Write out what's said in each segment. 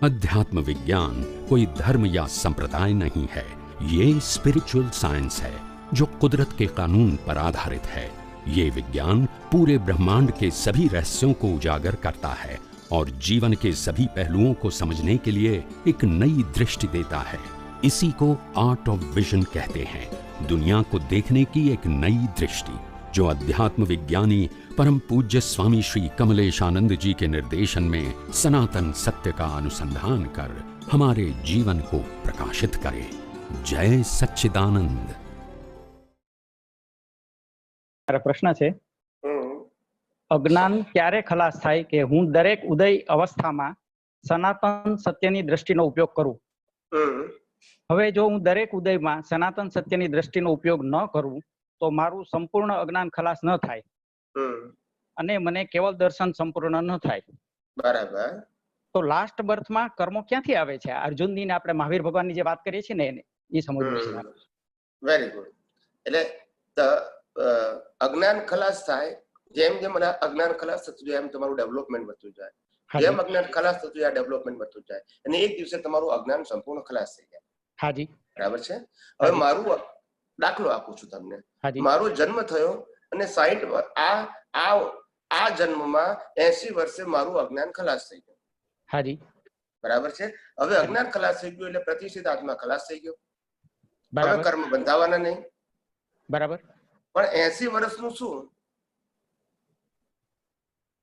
अध्यात्म विज्ञान कोई धर्म या संप्रदाय नहीं है, ये स्पिरिचुअल साइंस है जो कुदरत के कानून पर आधारित है। ये विज्ञान पूरे ब्रह्मांड के सभी रहस्यों को उजागर करता है और जीवन के सभी पहलुओं को समझने के लिए एक नई दृष्टि देता है। इसी को आर्ट ऑफ विजन कहते हैं, दुनिया को देखने की एक नई दृष्टि, जो अध्यात्म विज्ञानी परम पूज्य स्वामी श्री कमलेशानंद जी के निर्देशन में सनातन सत्य का अनुसंधान कर हमारे जीवन को प्रकाशित करे। जय सच्चिदानंद। प्रश्न है, अज्ञान क्यारे खलास थाय के हूँ दरेक उदय अवस्था में सनातन सत्यनी दृष्टिनो उपयोग करूं? हवे जो हूँ दरेक उदय में सनातन सत्यनी दृष्टिनो उपयोग न करूं तो मारू संपूर्ण अज्ञान खलास न थाय अने मने केवल दर्शन संपूर्ण न थाय। बराबर। तो लास्ट बर्थ में कर्मो क्यांथी आवे छे? अर्जुन नी ने आपणे महावीर भगवान ની જે વાત કરીએ છીએ ને એ સમજવું છે। Very good. એટલે અજ્ઞાન ખલાસ થાય, જેમ જેમ અજ્ઞાન ખલાસ થતું જાય એમ તમારું ડેવલપમેન્ટ વધતું જાય, જેમ અજ્ઞાન ખલાસ થતું જાય ડેવલપમેન્ટ વધતું જાય અને એક દિવસે તમારું અજ્ઞાન સંપૂર્ણ ખલાસ થઈ જાય। હાજી બરાબર છે। હવે મારું દાખલો આપું છું તમને। મારો જન્મ થયો અને 60 આ જન્મમાં 80 વર્ષે મારું અજ્ઞાન ખલાસ થઈ ગયું। હાજી બરાબર છે। હવે અજ્ઞાન ખલાસ થઈ ગયું એટલે પ્રતિષ્ઠિત આત્મા ખલાસ થઈ ગયો, હવે કર્મ બંધાવાના નહીં। બરાબર। પણ 80 વર્ષનું શું?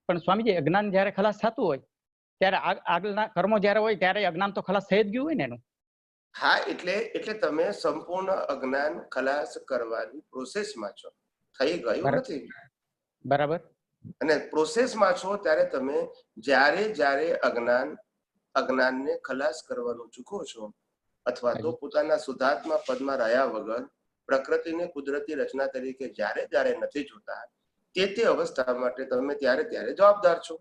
પણ સ્વામીજી અજ્ઞાન જ્યારે ખલાસ થતું હોય ત્યારે આગળના કર્મો જ્યારે હોય ત્યારે અજ્ઞાન તો ખલાસ થઈ જ ગયું હોય ને એનું। હા, એટલે તમે સંપૂર્ણ અજ્ઞાન ખલાસ કરવાની પ્રોસેસમાં છો, થઈ ગયું નથી। બરાબર। અને પ્રોસેસમાં છો ત્યારે તમે જ્યારે જ્યારે અજ્ઞાનને ખલાસ કરવાનું ચૂકો છો અથવા તો પોતાના શુદ્ધાત્મા પદમાં રહ્યા વગર પ્રકૃતિને કુદરતી રચના તરીકે જ્યારે જ્યારે નથી જોતા તે અવસ્થા માટે તમે ત્યારે ત્યારે જવાબદાર છો।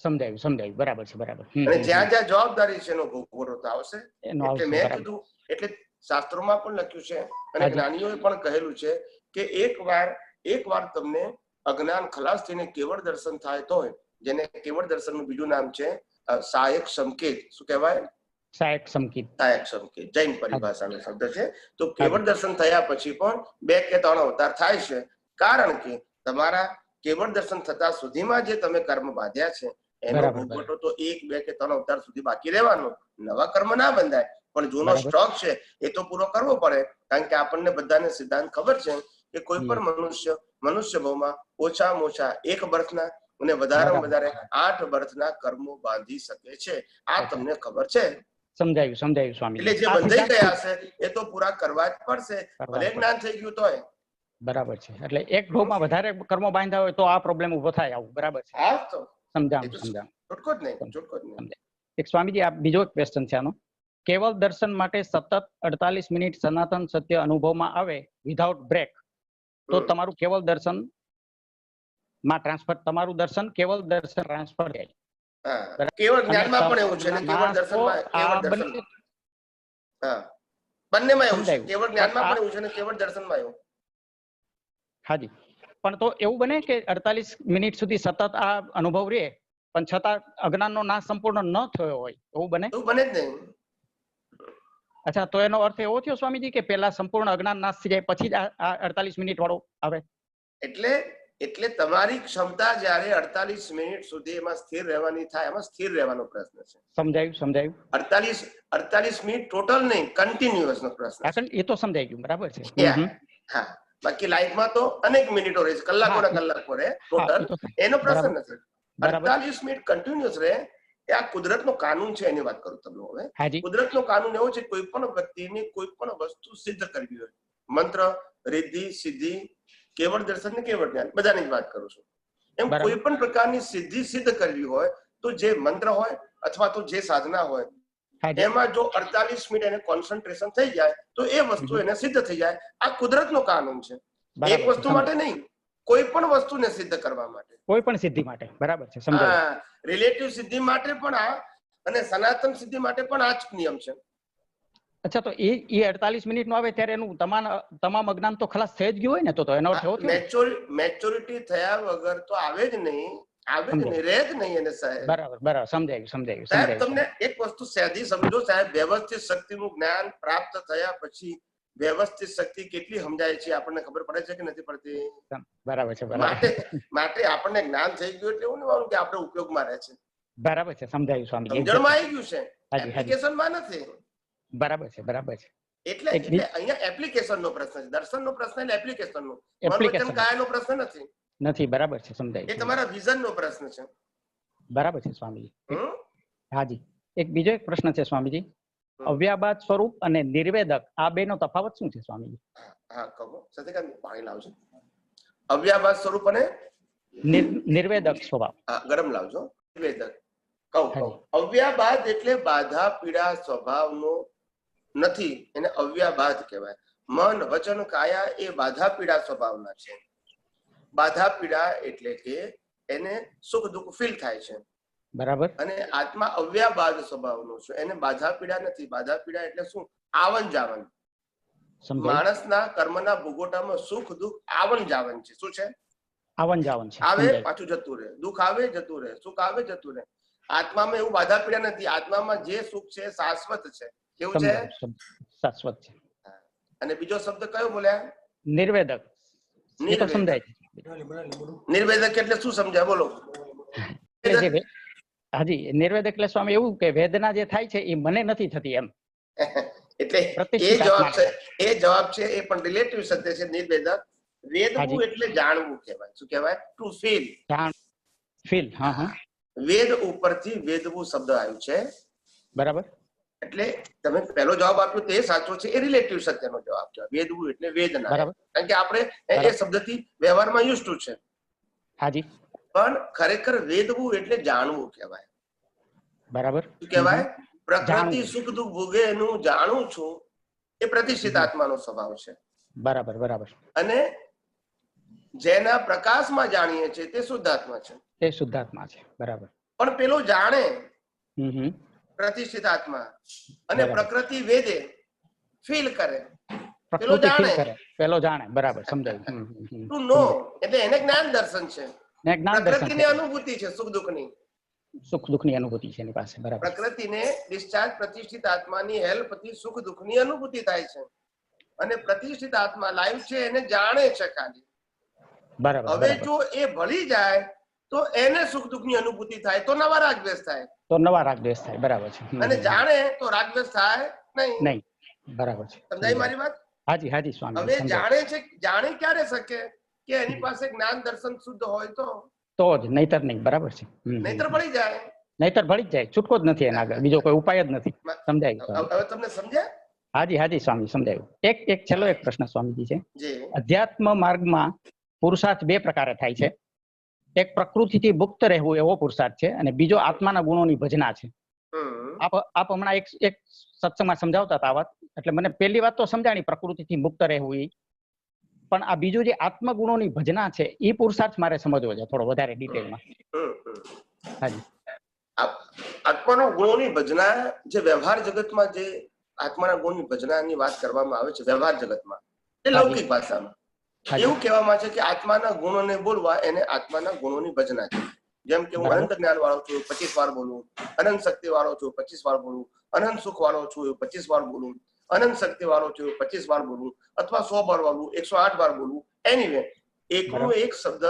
સમજાયું। બરાબર છે, બરાબર। અને જ્યાં જ્યાં જવાબદારી છે એનો ભોગવટો તો આવશે। એટલે મેં કીધું, એટલે શાસ્ત્રોમાં પણ લખ્યું છે અને જ્ઞાનીઓએ પણ કહેલું છે કે એકવાર તમને અજ્ઞાન ખલાસ થઈને કેવળ દર્શન થાય તો, જેને કેવળ દર્શનનું બીજું નામ છે સાયક સંકેત। શું કહેવાય? સાયક સંકેત। જૈન પરિભાષાનો શબ્દ છે। તો કેવળ દર્શન થયા પછી પણ 2 કે 3 અવતાર થાય છે, કારણ કે તમારા કેવળ દર્શન થતા સુધીમાં જે તમે કર્મ બાંધ્યા છે એનો ભોગવટો તો 1, 2 કે 3 અવતાર સુધી બાકી રહેવાનો। નવા કર્મ ના બંધાય, પણ જૂનો સ્ટોક છે એ તો પૂરો કરવો પડે, કારણ કે આપણને બધાને સિદ્ધાંત ખબર છે કે કોઈ પણ મનુષ્ય ભાવમાં ઓછામાં ઓછા 1 બર્થના અને વધારેમાં વધારે 8 બર્થના કર્મો બાંધી શકે છે। આ તમને ખબર છે? સમજાયું સ્વામી। એટલે જે બંધાઈ ગયા છે એ તો પૂરા કરવા જ પડશે, ભલે જ્ઞાન થઈ ગયું તોય। બરાબર છે। એટલે એક ભાવમાં વધારે કર્મો બાંધ્યા હોય તો આ પ્રોબ્લેમ ઉભો થાય આવું। બરાબર છે, હા તો સમજાવું। છૂટકો જ નહીં। એક સ્વામીજી આ બીજો એક ક્વેશ્ચન છે આનો, કેવલ દર્શન માટે સતત 48 મિનિટ સનાતન સત્ય અનુભવમાં આવે વિધાઉટ બ્રેક તો તમારું કેવલ દર્શન માં ટ્રાન્સફર, તમારું દર્શન કેવલ દર્શન ટ્રાન્સફર થાય। કેવળ જ્ઞાનમાં પણ એવું છે ને કેવળ દર્શનમાં બંનેમાં એવું છે, કેવળ જ્ઞાનમાં પણ એવું છે ને કેવળ દર્શનમાં એવું। હાજી, પણ તો એવું બને કે 48 મિનિટ સુધી સતત આ અનુભવ રહે પણ છતાં અજ્ઞાનનો નાશ સંપૂર્ણ ન થયો હોય, એવું બને? એવું બને જ નહીં। અચ્છા, તો એનો અર્થ એવો થયો સ્વામીજી કે પહેલા સંપૂર્ણ અજ્ઞાન નાશ થઈ જાય પછી જ આ 48 મિનિટ વાળો આવે? એટલે તમારી ક્ષમતા જ્યારે 48 મિનિટ સુધી એમાં સ્થિર રહેવાની થાય, એમાં સ્થિર રહેવાનો પ્રશ્ન છે। સમજાયું। 48 મિનિટ ટોટલ નહીં, કન્ટિન્યુઅસ નો પ્રશ્ન છે। એ તો સમજાઈ ગયું, બરાબર છે। હા, બાકી લાઈફમાં તો અનેક મિનિટો રહે, કલાકો રહે ટોટલ, એનો પ્રશ્ન નથી। 48 મિનિટ કન્ટિન્યુઅસ રહે એ આ કુદરતનો કાનૂન છે, એની વાત કરું તમને હવે। કુદરતનો કાનૂન એવો છે, કોઈ પણ વ્યક્તિની કોઈ પણ વસ્તુ સિદ્ધ કરવી હોય, મંત્ર, રિદ્ધિ, સિદ્ધિ, કેવળ દર્શન ને કેવળ જ્ઞાન, બધાની જ વાત કરું છું। એમ કોઈ પણ પ્રકારની સિદ્ધિ સિદ્ધ કરવી હોય તો જે મંત્ર હોય અથવા તો જે સાધના હોય એમાં જો 48 મિનિટ એને કોન્સન્ટ્રેશન થઈ જાય તો એ વસ્તુ એને સિદ્ધ થઈ જાય। આ કુદરતનો કાનૂન છે, એક વસ્તુ માટે નહીં, કોઈ પણ વસ્તુને સિદ્ધ કરવા માટે, કોઈ પણ સિદ્ધિ માટે। બરાબર છે, સમજાયું। રિલેટિવ સિદ્ધિ માટે પણ આ અને સનાતન સિદ્ધિ માટે પણ આ જ નિયમ છે। અચ્છા, તો એ 48 મિનિટ નો આવે ત્યારે એનું તમામ અજ્ઞાન તો ખલાસ થઈ જ ગયું હોય ને? તો એનો અર્થ એવો થયો મેચ્યોરિટી થયા વગર તો આવે જ નહીં। આવે કે નહીં, રહે જ નહીં એને સાહેબ. બરાબર બરાબર, સમજાયું સમજાયું સાહેબ સમજાયું. તમને એક વસ્તુ સહેજી સમજો સાહેબ, વ્યવસ્થિત શક્તિનું જ્ઞાન પ્રાપ્ત થયા પછી વ્યવસ્થિત શક્તિ કેટલી સમજાય છે આપણને ખબર પડે છે કે નથી પડતી? બરાબર છે, બરાબર. માટે આપણને જ્ઞાન થઈ ગયું એટલે એવું નહીં કે આપણે ઉપયોગમાં રહે છે. બરાબર છે, સમજાયું સ્વામી. સમજણમાં આવી ગયું છે, એપ્લિકેશનમાં નથી. બરાબર છે, બરાબર છે. એટલે અહીંયા એપ્લિકેશન નો પ્રશ્ન છે, દર્શન નો પ્રશ્ન એટલે એપ્લિકેશન નો, મનોવચન કાયા નો પ્રશ્ન નથી. બરાબર છે, સમજાયું. એ તમારા વિઝન નો પ્રશ્ન છે. બરાબર છે સ્વામીજી. હાજી, એક બીજો એક પ્રશ્ન છે સ્વામીજી, અવ્યાબાદ સ્વરૂપ અને નિર્વેદક આ બે નો તફાવત શું છે સ્વામીજી? હા કહો સત્યકાંત, પાણી લાવજો. અવ્યાબાદ સ્વરૂપ અને નિર્વેદક સ્વભાવ. હા ગરમ લાવજો. નિર્વેદક કહું. અવ્યાબાદ એટલે બાધા પીડા સ્વભાવનો નથી, એને અવ્યાબાદ કહેવાય. મન વચન કાયા એ બાધા પીડા સ્વભાવના છે. બાધા પીડા એટલે કે એને સુખ દુઃખ ફીલ થાય છે. બરાબર. અને આત્મા અવ્યાબાદ સ્વભાવનો છે, એને બાધા પીડા નથી. બાધા પીડા એટલે શું? આવન જાવન. માણસના કર્મના ભોગોટામાં સુખ દુઃખ આવન જાવન છે. શું છે? આવન જાવન છે. આવે પાછું જતું રહે, દુઃખ આવે જતું રહે, સુખ આવે જતું રહે. આત્મામાં એવું બાધા પીડા નથી. આત્મામાં જે સુખ છે શાશ્વત છે. કેવું છે? શાશ્વત છે. અને બીજો શબ્દ કયો બોલ્યા? નિર્વેદક. નિર્વેદક એટલે શું સમજાય બોલો? હાજી, નિર્વેદક એટલે સ્વામી એવું કે વેદના જે થાય છે એ મને નથી થતી એમ. એટલે એ જવાબ છે એ પણ રિલેટિવ સત્ય છે. નિર્વેદક વેદવું એટલે જાણવું કહેવાય. શું કહેવાય? To feel. ફીલ. હા હા. વેદ ઉપરથી વેદવું શબ્દ આવ્યું છે. બરાબર. એટલે તમે પહેલો જવાબ આપ્યો તે સાચો છે, એ રિલેટિવ સત્યનો જવાબ છે. વેદવું એટલે વેદના, કારણ કે આપણે એ શબ્દથી વ્યવહારમાં યુઝ ટુ છે. હાજી. પણ ખરેખર વેદવું એટલે જાણવું કહેવાય. બરાબર. શું કહેવાય? પ્રકૃતિ સુખ દુઃખ ભોગે એનું જાણું છું, એ પ્રતિષ્ઠિત આત્માનો સ્વભાવ છે. બરાબર બરાબર. અને જેના પ્રકાશમાં જાણીએ છીએ તે શુદ્ધાત્મા છે. તે શુદ્ધાત્મા છે. બરાબર. પણ પેલો જાણે પ્રતિષ્ઠિત આત્મા, અને પ્રકૃતિ વેદે ફીલ કરે. પેલો જાણે. બરાબર, સમજાયું. ટુ નો એટલે એને જ્ઞાન દર્શન છે. પ્રકૃતિની અનુભૂતિ છે સુખ દુઃખની. સુખ દુઃખની અનુભૂતિ છે એની પાસે. બરાબર. પ્રકૃતિને ડિસ્ચાર્જ પ્રતિષ્ઠિત આત્માની હેલ્પથી સુખ દુઃખની અનુભૂતિ થાય છે. અને પ્રતિષ્ઠિત આત્મા લાઈવ છે એને જાણે છે ખાલી. બરાબર. હવે જો એ ભળી જાય તો એને સુખ દુઃખની અનુભૂતિ થાય તો નવા રાગદ્વેષ થાય. બરાબર છે. અને જાણે તો રાગદ્વેષ થાય નહીં. બરાબર છે. સમજાય મારી વાત? હાજી હાજી સ્વામી. હવે જાણે છે, જાણે ક્યારે શકે? કે એની પાસે જ્ઞાન દર્શન શુદ્ધ હોય તો જ, નહીતર નહીં. બરાબર છે. નહીતર ભળી જાય. નહીતર ભળી જાય. છૂટકો જ નથી એના આગળ, બીજો કોઈ ઉપાય જ નથી. સમજાય? હવે તમને સમજ્યા? હાજી હાજી સ્વામી, સમજાયું. એક છેલ્લો એક પ્રશ્ન સ્વામીજી છે. અધ્યાત્મ માર્ગમાં પુરુષાર્થ બે પ્રકારે થાય છે. એક પ્રકૃતિથી મુક્ત રહેવું એવો પુરુષાર્થ છે, અને બીજો આત્માના ગુણોની ભજના છે. આપ હમણાં એક સત્સંગમાં સમજાવતા હતા આ વાત, એટલે મને પહેલી વાત તો સમજાણી પ્રકૃતિથી મુક્ત રહેવું એ, પણ આ બીજું જે આત્મગુણોની ભજના છે એ પુરુષાર્થ મારે સમજવો છે થોડો વધારે ડિટેલમાં. હાજી. આત્માના ગુણોની ભજના જે વ્યવહાર જગતમાં જે આત્માના ગુણની ભજનાની વાત કરવામાં આવે છે વ્યવહાર જગતમાં, એ લૌકિક ભાષામાં એવું કહેવામાં છે કે આત્માના ગુણોને બોલવા એને આત્માના ગુણોની ભજના છે. જેમ કે હું અનંત જ્ઞાન વાળો છું 25 વાર બોલું, અનંત શક્તિ વાળો છું 25 વાર બોલું, અનંત સુખ વાળો છું 25 વાર બોલું, અનંત શક્તિ વાળો છું 25 વાર બોલું, અથવા 100 વાર બોલું, 108 વાર બોલું. એનીવે એકનો એક શબ્દ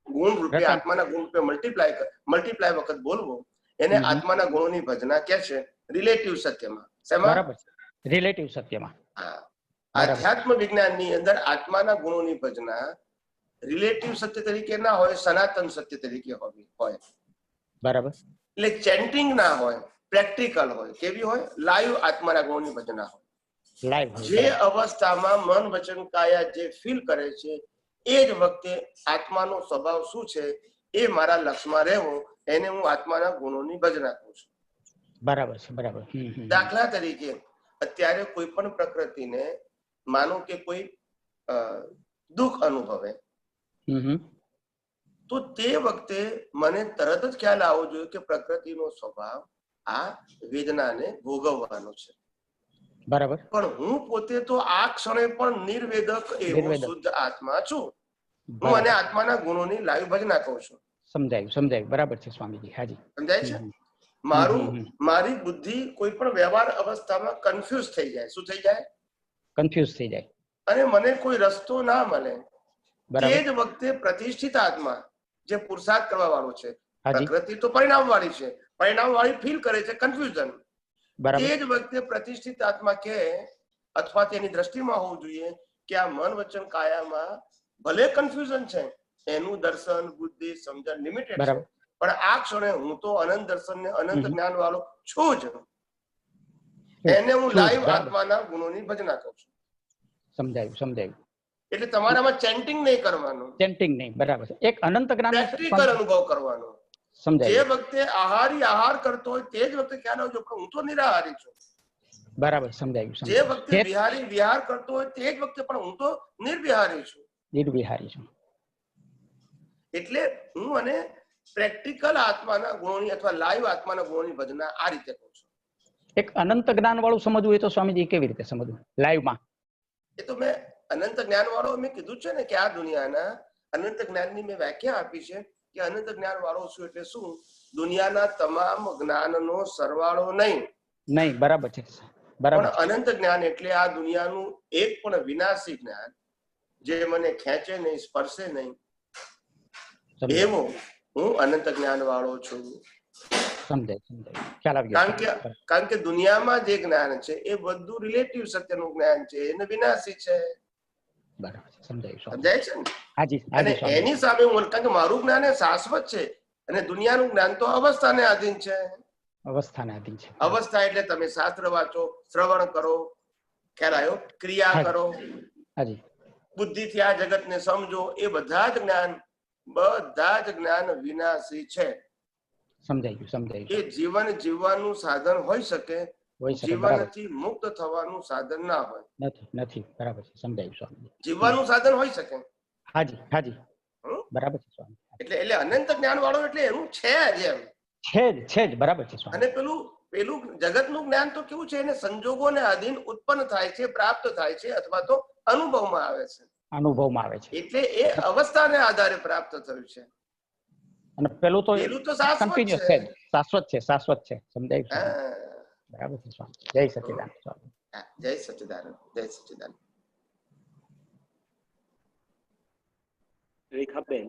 ગુણ રૂપે આત્માના ગુણ રૂપે મલ્ટીપ્લાય વખત બોલવો એને આત્માના ગુણોની ભજના કહે છે રિલેટિવ સત્યમાં. બરાબર. રિલેટિવ સત્યમાં. આધ્યાત્મ વિજ્ઞાનની અંદર આત્માના ગુણોની ભજના રિલેટિવ સત્ય તરીકે ના હોય, સનાતન સત્ય તરીકે હોય. બરાબર. એટલે ચેન્ટિંગ ના હોય, પ્રેક્ટિકલ હોય. કેવી હોય? લાઈવ આત્માના ગુણોની ભજના હોય. જે અવસ્થામાં મન વચન કાયા જે ફીલ કરે છે એ જ વખતે આત્માનો સ્વભાવ શું છે એ મારા લક્ષમાં રહેવો, એને હું આત્માના ગુણોની ભજના કરું છું. બરાબર છે. બરાબર. દાખલા તરીકે અત્યારે કોઈ પણ પ્રકૃતિને માનો કે કોઈ દુઃખ અનુભવે તો તે વખતે મને તરત જ ખ્યાલ આવવો જોઈએ કે પ્રકૃતિનો સ્વભાવ આ વેદનાને ભોગવવાનો છે. બરાબર. પણ હું પોતે તો આ ક્ષણે પણ નિર્વેદક એવો શુદ્ધ આત્મા છું. હું અને આત્માના ગુણોની લાઈવ ભજના કહું છું. સમજાયું બરાબર છે સ્વામીજી. હાજી સમજાય છે. મારી બુદ્ધિ કોઈ પણ વ્યવહાર અવસ્થામાં કન્ફ્યુઝ થઈ જાય. શું થઈ જાય? કન્ફ્યુઝ થઈ જાય. અને મને કોઈ રસ્તો ના મળે. તે જ વખતે પ્રતિષ્ઠિત આત્મા જે પુરુષાર્થ કરવા વાળો છે, પ્રકૃતિ તો પરિણામ વાળી છે, પરિણામ વાળી ફીલ કરે છે કન્ફ્યુઝન. તે જ વખતે પ્રતિષ્ઠિત આત્મા કે અથવા તેની દ્રષ્ટિમાં હોવું જોઈએ કે આ મન વચન કાયામાં ભલે કન્ફ્યુઝન છે, એનું દર્શન બુદ્ધિ સમજણ લિમિટેડ છે, પણ આ ક્ષણે હું તો અનંત દર્શન ને અનંત જ્ઞાન વાળો છું જ. એને હું લાઈવ આત્માના ગુણોની ભજના કરું છું. સમજાયું. એટલે તમારામાં ચેન્ટિંગ નહીં કરવાનું. ચેન્ટિંગ નહીં, બરાબર છે. એક અનંત જ્ઞાન પ્રેક્ટિકલ અનુભવ કરવાનો. સમજાય. જે વખતે આહારી આહાર કરતો હોય તે જ વખતે ખ્યાલ આવજો કે હું તો નિરાહારી છું. બરાબર, સમજાયું. જે વખતે વિહારી વિહાર કરતો હોય તે જ વખતે પણ હું તો નિર્વિહારી છું. નિર્વિહારી છું. એટલે હું અને પ્રેક્ટિકલ આત્માના ગુણોની અથવા લાઈવ આત્માના ગુણોની ભજના આ રીતે કરું છું. એક અનંત જ્ઞાન વાળું સમજવું હોય તો સ્વામીજી કેવી રીતે સમજવું લાઈવમાં? એ તો મેં અનંત જ્ઞાન વાળો મેં કીધું છે ને કે આ દુનિયાના અનંત જ્ઞાનની મેં વ્યાખ્યા આપી છે કે અનંત જ્ઞાન વાળો શું એટલે શું? દુનિયાના તમામ જ્ઞાનનો સરવાળો નહીં. બરાબર છે. બરાબર. પણ અનંત જ્ઞાન એટલે આ દુનિયાનું એક પણ વિનાશી જ્ઞાન જે મને ખેંચે નહીં, સ્પર્શે નહીં, એવો હું અનંત જ્ઞાન વાળો છું. કારણ કે દુનિયામાં જે જ્ઞાન છે એ બધું રિલેટિવ સત્યનું જ્ઞાન છે, એને વિનાશી છે. સમજાય છે ને? અને એની સામે હું, કારણ કે મારું જ્ઞાન એ શાશ્વત છે અને દુનિયાનું જ્ઞાન તો અવસ્થાને આધીન છે. અવસ્થા એટલે તમે શાસ્ત્ર વાંચો, શ્રવણ કરો, ખ્યાલ આવ્યો, ક્રિયા કરો, બુદ્ધિથી આ જગતને સમજો, એ બધા જ જ્ઞાન વિનાશી છે. સમજાયું. એ જીવન જીવવાનું સાધન હોઈ શકે, જીવનથી મુક્ત થવાનું સાધન ના હોય. નથી. બરાબર છે. સમજાયું સ્વામી. જીવવાનું સાધન હોઈ શકે. હાજી. બરાબર છે સ્વામી. એટલે અનંત જ્ઞાન વાળો એટલે એનું છે જ એમ. છે જ. બરાબર છે સ્વામી. અને પેલું જગતનું જ્ઞાન તો કેવું છે, એને સંજોગોને આધીન ઉત્પન્ન થાય છે, પ્રાપ્ત થાય છે, અથવા તો અનુભવમાં આવે છે. એટલે એ અવસ્થાને આધારે પ્રાપ્ત થયું છે. અને પેલું તો શાશ્વત છે. સમજાયું. બરાબર છે સ્વામી. જય સચ્ચિદાનંદ સ્વામી. જય સચ્ચિદાનંદ. રેખાબેન.